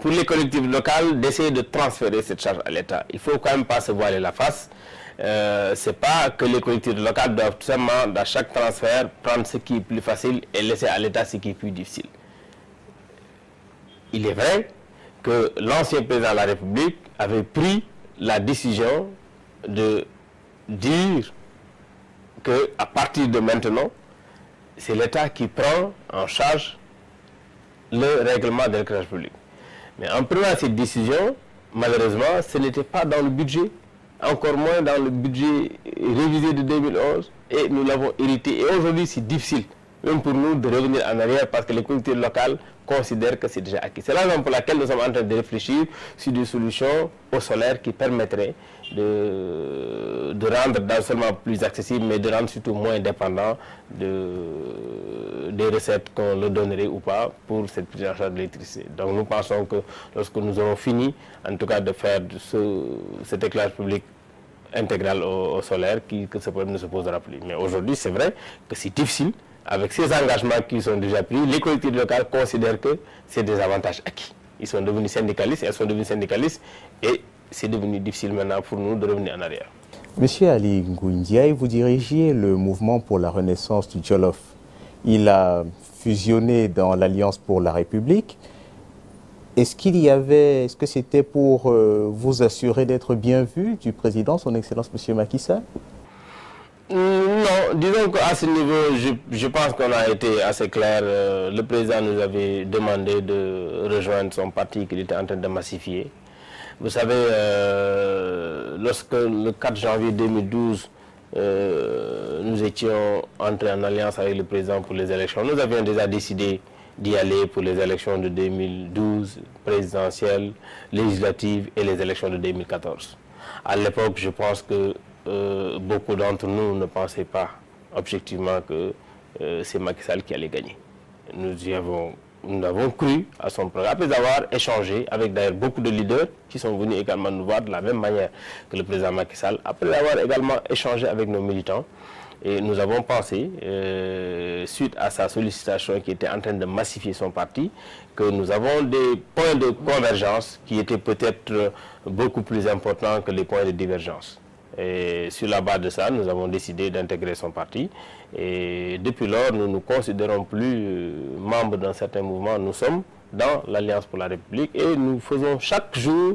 pour les collectivités locales d'essayer de transférer cette charge à l'État. Il ne faut quand même pas se voiler la face. C'est pas que les collectivités locales doivent tout simplement, dans chaque transfert, prendre ce qui est plus facile et laisser à l'État ce qui est plus difficile. Il est vrai que l'ancien président de la République avait pris la décision de dire qu'à partir de maintenant, c'est l'État qui prend en charge le règlement de l'éclairage public. Mais en prenant cette décision, malheureusement, ce n'était pas dans le budget, encore moins dans le budget révisé de 2011, et nous l'avons hérité. Et aujourd'hui, c'est difficile, même pour nous, de revenir en arrière parce que les collectivités locales considèrent que c'est déjà acquis. C'est la raison pour laquelle nous sommes en train de réfléchir sur des solutions au solaire qui permettraient de rendre non seulement plus accessible, mais de rendre surtout moins dépendant des recettes qu'on leur donnerait ou pas pour cette prise en charge de l'électricité. Donc nous pensons que lorsque nous aurons fini, en tout cas de faire cet éclairage public intégral au solaire, que ce problème ne se posera plus. Mais aujourd'hui, c'est vrai que c'est difficile. Avec ces engagements qui sont déjà pris, les collectivités locales considèrent que c'est des avantages acquis. Ils sont devenus syndicalistes, elles sont devenues syndicalistes, et c'est devenu difficile maintenant pour nous de revenir en arrière. Monsieur Ali Ngouille, vous dirigiez le mouvement pour la renaissance du Jolof. Il a fusionné dans l'Alliance pour la République. Est-ce que c'était pour vous assurer d'être bien vu du président, son Excellence Monsieur Macky Sall? Non, disons qu'à ce niveau, je pense qu'on a été assez clair. Le président nous avait demandé de rejoindre son parti qu'il était en train de massifier. Vous savez, lorsque le 4 janvier 2012, nous étions entrés en alliance avec le président pour les élections, nous avions déjà décidé d'y aller pour les élections de 2012, présidentielles, législatives et les élections de 2014. À l'époque, je pense que beaucoup d'entre nous ne pensaient pas objectivement que c'est Macky Sall qui allait gagner. Nous avons cru à son programme, après avoir échangé avec d'ailleurs beaucoup de leaders qui sont venus également nous voir de la même manière que le président Macky Sall, après avoir également échangé avec nos militants. Et nous avons pensé, suite à sa sollicitation qui était en train de massifier son parti, que nous avons des points de convergence qui étaient peut-être beaucoup plus importants que les points de divergence. Et sur la base de ça, nous avons décidé d'intégrer son parti. Et depuis lors, nous ne nous considérons plus membres d'un certain mouvement. Nous sommes dans l'Alliance pour la République et nous faisons chaque jour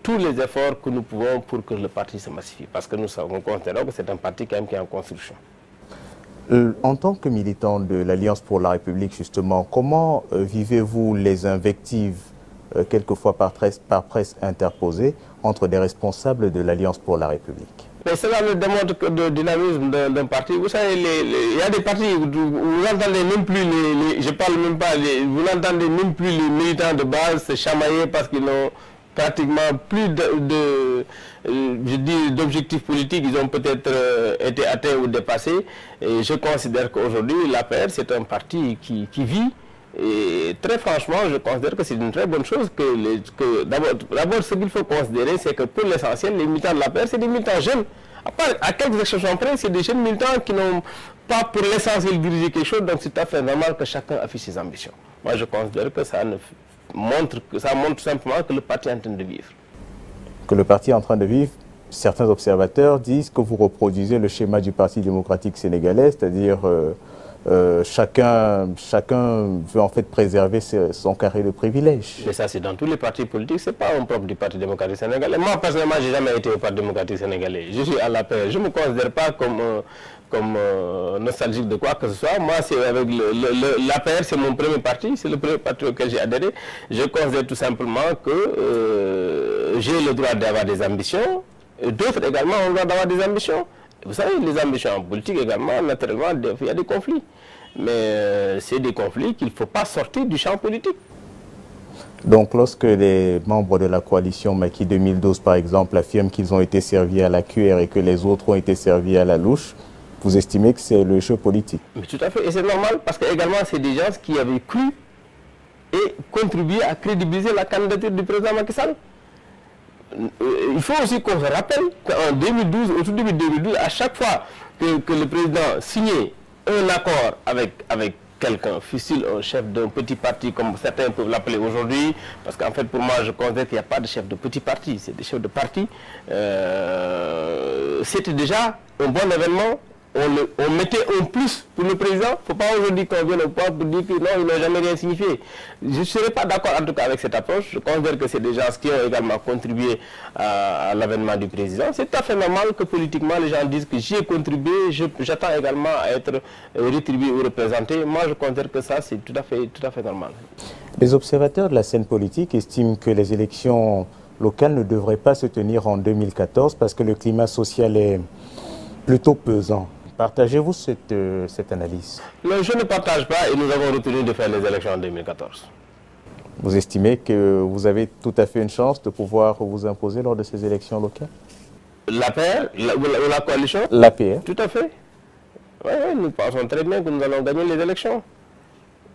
tous les efforts que nous pouvons pour que le parti se massifie. Parce que nous considérons que c'est un parti quand même qui est en construction. En tant que militant de l'Alliance pour la République, justement, comment vivez-vous les invectives, quelquefois par presse interposée, entre des responsables de l'Alliance pour la République? Mais cela ne démontre que le dynamisme d'un parti. Vous savez, il y a des partis où vous n'entendez même plus je parle même pas, vous n'entendez même plus les militants de base se chamailler parce qu'ils n'ont pratiquement plus d'objectifs politiques, ils ont peut-être été atteints ou dépassés. Et je considère qu'aujourd'hui, l'APR, c'est un parti qui vit. Et très franchement, je considère que c'est une très bonne chose que d'abord, ce qu'il faut considérer, c'est que pour l'essentiel, les militants de l'APR, c'est des militants jeunes. À quelques exceptions près, c'est des jeunes militants qui n'ont pas pour l'essentiel dirigé quelque chose, donc c'est tout à fait normal que chacun affiche ses ambitions. Moi, je considère que ça montre simplement que le parti est en train de vivre. Que le parti est en train de vivre, certains observateurs disent que vous reproduisez le schéma du Parti démocratique sénégalais, c'est-à-dire chacun veut en fait préserver son carré de privilèges. Mais ça, c'est dans tous les partis politiques, ce n'est pas un propre du Parti démocratique sénégalais. Moi, personnellement, je n'ai jamais été au Parti démocratique sénégalais. Je suis à l'APR. Je ne me considère pas comme nostalgique de quoi que ce soit. Moi, c'est avec l'APR, c'est mon premier parti, c'est le premier parti auquel j'ai adhéré. Je considère tout simplement que j'ai le droit d'avoir des ambitions, d'autres également ont le droit d'avoir des ambitions. Vous savez, les ambitions en politique également, naturellement, il y a des conflits. Mais c'est des conflits qu'il ne faut pas sortir du champ politique. Donc, lorsque les membres de la coalition Macky 2012, par exemple, affirment qu'ils ont été servis à la cuillère et que les autres ont été servis à la louche, vous estimez que c'est le jeu politique? Mais tout à fait, et c'est normal, parce que également, c'est des gens qui avaient cru et contribué à crédibiliser la candidature du président Macky Sall. Il faut aussi qu'on se rappelle qu'en 2012, au tout début de 2012, à chaque fois que le président signait un accord avec quelqu'un, fût-il un chef d'un petit parti, comme certains peuvent l'appeler aujourd'hui, parce qu'en fait, pour moi, je considère qu'il n'y a pas de chef de petit parti, c'est des chefs de parti. C'était déjà un bon événement. On mettait un plus pour le président. Il ne faut pas aujourd'hui qu'on vienne au point pour dire que non, il n'a jamais rien signifié. Je ne serais pas d'accord en tout cas avec cette approche. Je considère que c'est des gens qui ont également contribué à l'avènement du président. C'est tout à fait normal que politiquement les gens disent que j'y ai contribué, j'attends également à être rétribué ou représenté. Moi je considère que ça c'est tout à fait normal. Les observateurs de la scène politique estiment que les élections locales ne devraient pas se tenir en 2014 parce que le climat social est plutôt pesant. Partagez-vous cette analyse? Non, je ne partage pas et nous avons retenu de faire les élections en 2014. Vous estimez que vous avez tout à fait une chance de pouvoir vous imposer lors de ces élections locales? L'APR ou la coalition? L'APR. Tout à fait. Oui, nous pensons très bien que nous allons gagner les élections.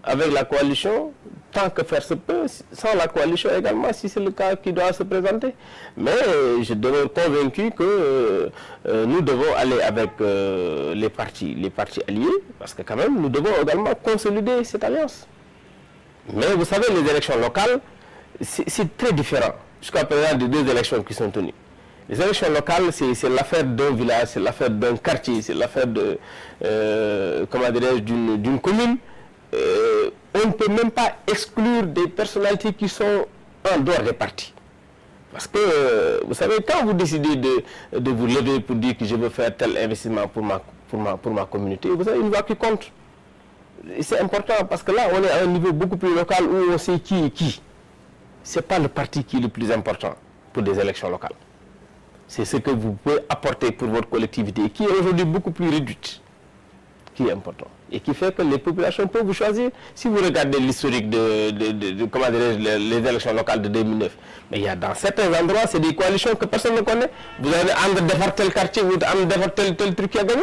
Avec la coalition, tant que faire se peut, sans la coalition également, si c'est le cas qui doit se présenter. Mais je demeure convaincu que nous devons aller avec les partis alliés, parce que quand même, nous devons également consolider cette alliance. Mais vous savez, les élections locales, c'est très différent, jusqu'à présent des deux élections qui sont tenues. Les élections locales, c'est l'affaire d'un village, c'est l'affaire d'un quartier, c'est l'affaire d'une commune. On ne peut même pas exclure des personnalités qui sont en dehors des partis. Parce que, vous savez, quand vous décidez de vous lever pour dire que je veux faire tel investissement pour ma communauté, vous avez une voix qui compte. C'est important parce que là, on est à un niveau beaucoup plus local où on sait qui est qui. Ce n'est pas le parti qui est le plus important pour des élections locales. C'est ce que vous pouvez apporter pour votre collectivité, qui est aujourd'hui beaucoup plus réduite, qui est important. Et qui fait que les populations peuvent vous choisir. Si vous regardez l'historique les élections locales de 2009, mais il y a dans certains endroits, c'est des coalitions que personne ne connaît. Vous avez André Defar tel quartier, vous avez Defar tel truc qui a gagné.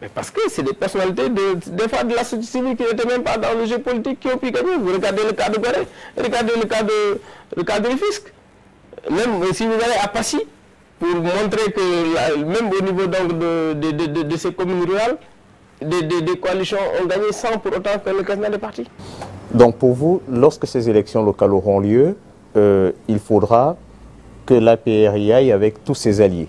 Mais parce que c'est des personnalités des fois de la société civile qui n'étaient même pas dans le jeu politique qui ont pu gagner. Vous regardez le cas de Gorée, regardez le cas de Rufisque. Même si vous allez à Passy, pour montrer que même au niveau donc de ces communes rurales, des coalitions ont gagné sans pour autant que le classement des partis. Donc pour vous, lorsque ces élections locales auront lieu, il faudra que l'APR y aille avec tous ses alliés.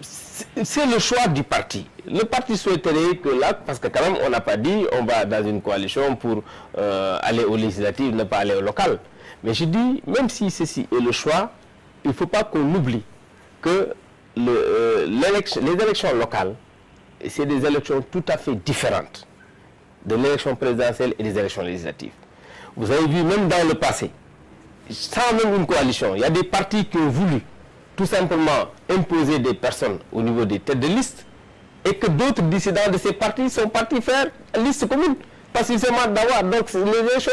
C'est le choix du parti. Le parti souhaiterait que là, parce que quand même on n'a pas dit on va dans une coalition pour aller aux législatives, ne pas aller au local. Mais je dis, même si ceci est le choix, il ne faut pas qu'on oublie que les élections locales, c'est des élections tout à fait différentes de l'élection présidentielle et des élections législatives. Vous avez vu, même dans le passé, sans même une coalition, il y a des partis qui ont voulu tout simplement imposer des personnes au niveau des têtes de liste et que d'autres dissidents de ces partis sont partis faire liste commune parce qu'ils se manquent d'avoir. Donc les élections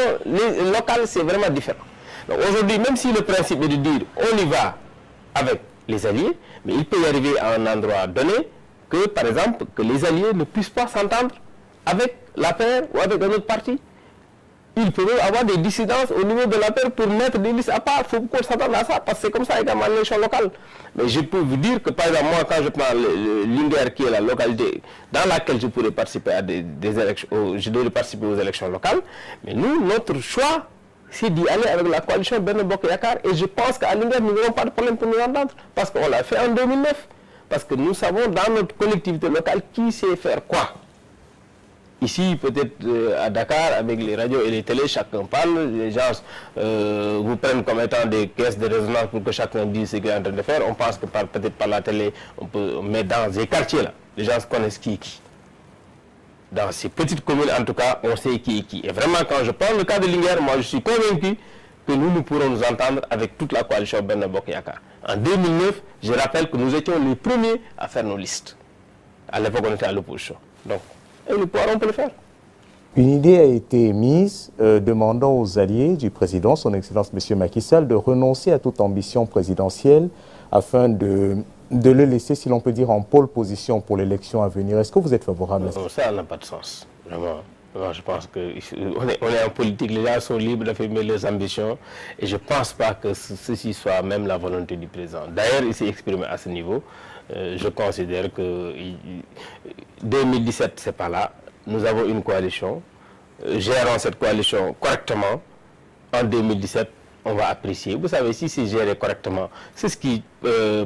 locales, c'est vraiment différent. Donc aujourd'hui, même si le principe est de dire on y va avec les alliés, mais il peut y arriver à un endroit donné que, par exemple, que les alliés ne puissent pas s'entendre avec l'APR ou avec un autre parti. Il peut y avoir des dissidences au niveau de l'APR pour mettre des listes à part. Il faut qu'on s'attende à ça, parce que c'est comme ça également l'élection locale. Mais je peux vous dire que, par exemple, moi, quand je prends Linguère, qui est la localité dans laquelle je pourrais participer à des élections, je devrais participer aux élections locales, mais nous, notre choix, c'est d'y aller avec la coalition Benno Bokk Yakaar. Et je pense qu'à Linguère, nous n'aurons pas de problème pour nous entendre, parce qu'on l'a fait en 2009. Parce que nous savons dans notre collectivité locale qui sait faire quoi. Ici, peut-être à Dakar, avec les radios et les télés, chacun parle, les gens vous prennent comme étant des caisses de résonance pour que chacun dise ce qu'il est en train de faire. On pense que peut-être par la télé, on peut, mais dans ces quartiers-là, les gens connaissent qui est qui. Dans ces petites communes, en tout cas, on sait qui est qui. Et vraiment, quand je prends le cas de Linguère, moi je suis convaincu que nous pourrons nous entendre avec toute la coalition Benno Bokk Yakaar. En 2009, je rappelle que nous étions les premiers à faire nos listes. À l'époque, on était à l'opposition. Donc, et nous pourrons le faire. Une idée a été mise demandant aux alliés du président, son Excellence M. Macky Sall, de renoncer à toute ambition présidentielle afin de le laisser, si l'on peut dire, en pole position pour l'élection à venir. Est-ce que vous êtes favorable à ça? Ça n'a pas de sens, vraiment. Alors, je pense qu'on est en politique, les gens sont libres d'affermir leurs ambitions et je ne pense pas que ceci soit même la volonté du président. D'ailleurs, il s'est exprimé à ce niveau. Je considère que 2017, ce n'est pas là. Nous avons une coalition. Gérons cette coalition correctement. En 2017, on va apprécier. Vous savez, si c'est géré correctement, c'est ce qui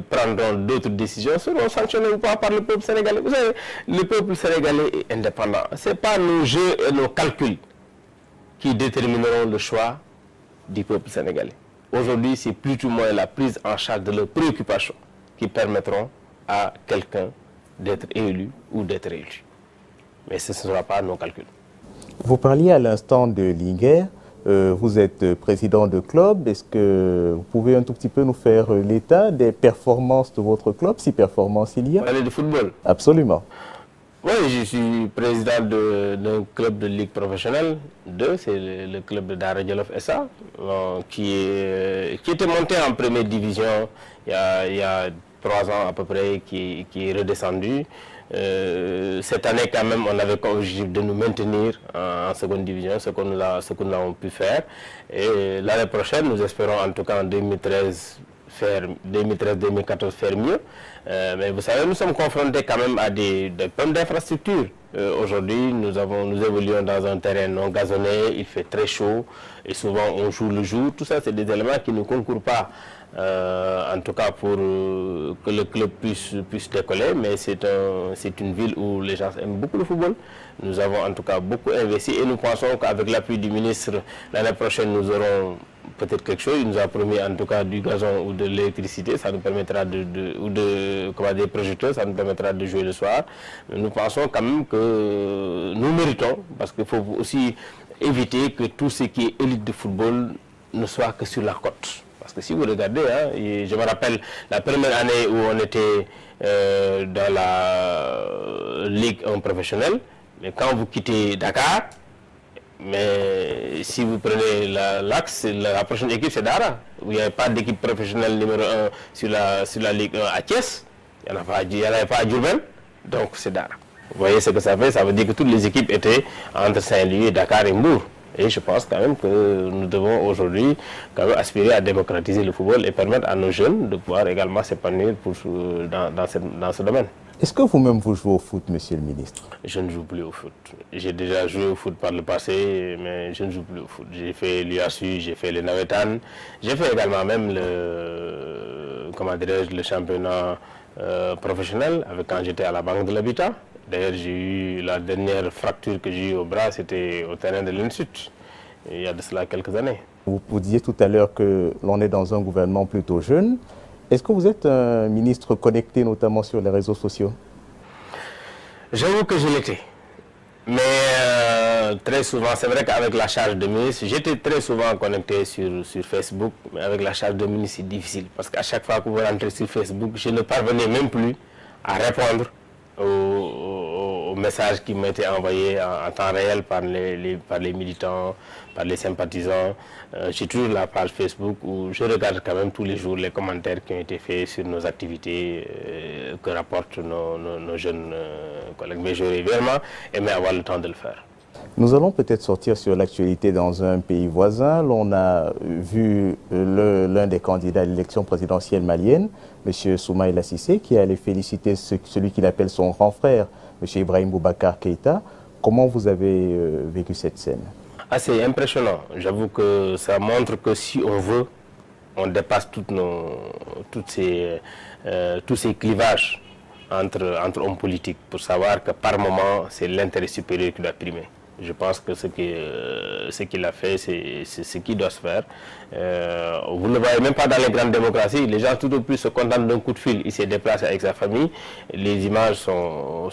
prendront d'autres décisions, seront sanctionnés ou pas par le peuple sénégalais. Vous savez, le peuple sénégalais est indépendant. Ce n'est pas nos jeux et nos calculs qui détermineront le choix du peuple sénégalais. Aujourd'hui, c'est plus ou moins la prise en charge de leurs préoccupations qui permettront à quelqu'un d'être élu ou d'être élu. Mais ce ne sera pas nos calculs. Vous parliez à l'instant de Linguère. Vous êtes président de club. Est-ce que vous pouvez un tout petit peu nous faire l'état des performances de votre club, si performances il y a? Vous parlez de football? Absolument. Oui, je suis président d'un club de ligue professionnelle, c'est le club de Daara Djolof SA, qui était monté en première division il y a 3 ans à peu près, qui est redescendu. Cette année, quand même, on avait comme objectif de nous maintenir en seconde division, ce que nous avons pu faire. Et l'année prochaine, nous espérons en tout cas en 2013-2014 faire mieux. Mais vous savez, nous sommes confrontés quand même à des problèmes d'infrastructure. Aujourd'hui, nous évoluons dans un terrain non gazonné, il fait très chaud et souvent on joue le jour. Tout ça, c'est des éléments qui ne concourent pas, en tout cas pour que le club puisse décoller. Mais c'est une ville où les gens aiment beaucoup le football. Nous avons en tout cas beaucoup investi et nous pensons qu'avec l'appui du ministre, l'année prochaine, nous aurons peut-être quelque chose. Il nous a promis en tout cas du gazon ou de l'électricité, ça nous permettra ou des projecteurs, ça nous permettra de jouer le soir. Mais nous pensons quand même que nous méritons, parce qu'il faut aussi éviter que tout ce qui est élite de football ne soit que sur la côte. Parce que si vous regardez, hein, je me rappelle la première année où on était dans la Ligue 1 professionnelle, mais quand vous quittez Dakar, mais si vous prenez l'axe, la prochaine équipe c'est Dara, où il n'y avait pas d'équipe professionnelle numéro 1 sur la Ligue 1 à Thiès, il n'y en avait pas à Diourbel, donc c'est Dara. Vous voyez ce que ça fait? Ça veut dire que toutes les équipes étaient entre Saint-Louis, Dakar et Mbour. Et je pense quand même que nous devons aujourd'hui aspirer à démocratiser le football et permettre à nos jeunes de pouvoir également s'épanouir dans ce domaine. Est-ce que vous-même vous jouez au foot, monsieur le ministre? Je ne joue plus au foot. J'ai déjà joué au foot par le passé, mais je ne joue plus au foot. J'ai fait l'UASU, j'ai fait le Navetan, j'ai fait également même le championnat professionnel quand j'étais à la Banque de l'Habitat. D'ailleurs, j'ai eu la dernière fracture que j'ai eue au bras, c'était au terrain de l'Institut, il y a de cela quelques années. Vous disiez tout à l'heure que l'on est dans un gouvernement plutôt jeune. Est-ce que vous êtes un ministre connecté notamment sur les réseaux sociaux? J'avoue que je l'étais. Mais très souvent, c'est vrai qu'avec la charge de ministre, j'étais très souvent connecté sur Facebook, mais avec la charge de ministre, c'est difficile. Parce qu'à chaque fois que vous rentrez sur Facebook, je ne parvenais même plus à répondre aux messages qui m'étaient envoyés en temps réel par les militants, par les sympathisants. J'ai toujours la page Facebook où je regarde quand même tous les jours les commentaires qui ont été faits sur nos activités que rapportent nos jeunes collègues. Mais j'aurais vraiment aimé avoir le temps de le faire. Nous allons peut-être sortir sur l'actualité dans un pays voisin. L'on a vu l'un des candidats à l'élection présidentielle malienne, M. Soumaïla Cissé, qui allait féliciter celui qu'il appelle son grand frère, M. Ibrahim Boubacar Keïta. Comment vous avez vécu cette scène? C'est impressionnant. J'avoue que ça montre que si on veut, on dépasse tous ces clivages entre hommes politiques pour savoir que par moment, c'est l'intérêt supérieur qui doit primer. Je pense que ce qu'il a fait, c'est ce qui doit se faire. Vous ne le voyez même pas dans les grandes démocraties. Les gens tout au plus se contentent d'un coup de fil. Il s'est déplacé avec sa famille. Les images sont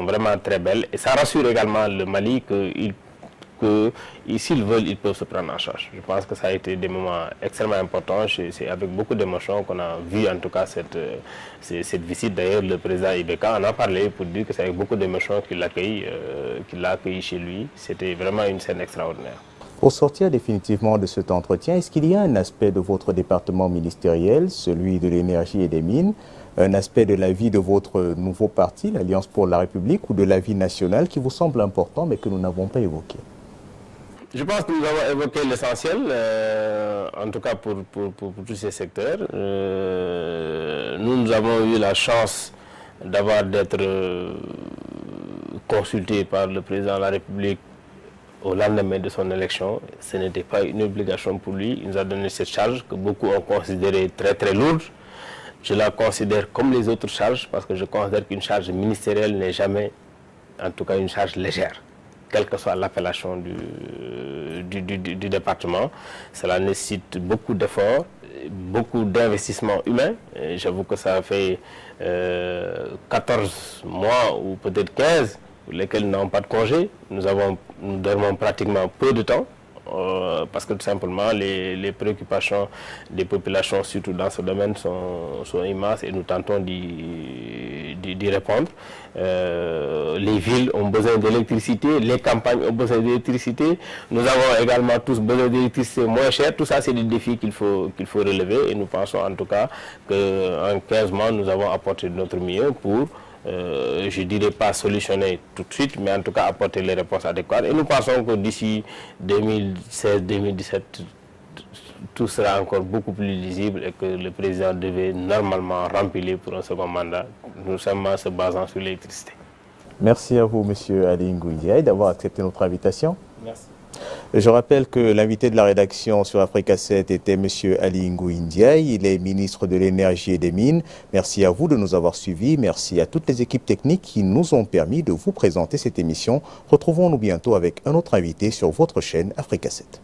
vraiment très belles. Et ça rassure également le Mali que s'ils veulent, ils peuvent se prendre en charge. Je pense que ça a été des moments extrêmement importants. C'est avec beaucoup d'émotion qu'on a vu en tout cas cette visite. D'ailleurs, le président Ibeka en a parlé pour dire que c'est avec beaucoup d'émotion qu'il l'a accueilli chez lui. C'était vraiment une scène extraordinaire. Pour sortir définitivement de cet entretien, est-ce qu'il y a un aspect de votre département ministériel, celui de l'énergie et des mines, un aspect de la vie de votre nouveau parti, l'Alliance pour la République, ou de la vie nationale qui vous semble important mais que nous n'avons pas évoqué? Je pense que nous avons évoqué l'essentiel, en tout cas pour tous ces secteurs. Nous avons eu la chance d'être consultés par le président de la République au lendemain de son élection. Ce n'était pas une obligation pour lui. Il nous a donné cette charge que beaucoup ont considérée très très lourde. Je la considère comme les autres charges parce que je considère qu'une charge ministérielle n'est jamais, en tout cas, une charge légère. Quelle que soit l'appellation du département. Cela nécessite beaucoup d'efforts, beaucoup d'investissements humains. J'avoue que ça fait 14 mois ou peut-être 15 pour lesquels nous n'avons pas de congé. Nous dormons pratiquement peu de temps. Parce que tout simplement les préoccupations des populations, surtout dans ce domaine, sont immenses et nous tentons d'y répondre. Les villes ont besoin d'électricité, les campagnes ont besoin d'électricité. Nous avons également tous besoin d'électricité moins chère. Tout ça, c'est des défis qu'il faut relever et nous pensons en tout cas qu'en 15 mois, nous avons apporté notre mieux pour je ne dirais pas solutionner tout de suite, mais en tout cas apporter les réponses adéquates. Et nous pensons que d'ici 2016-2017, tout sera encore beaucoup plus lisible et que le président devait normalement remplir pour un second mandat, nous sommes se basant sur l'électricité. Merci à vous, M. Ali Ngouille Ndiaye, d'avoir accepté notre invitation. Merci. Je rappelle que l'invité de la rédaction sur Africa 7 était M. Ali Ngouille Ndiaye. Il est ministre de l'Énergie et des Mines. Merci à vous de nous avoir suivis. Merci à toutes les équipes techniques qui nous ont permis de vous présenter cette émission. Retrouvons-nous bientôt avec un autre invité sur votre chaîne Africa 7.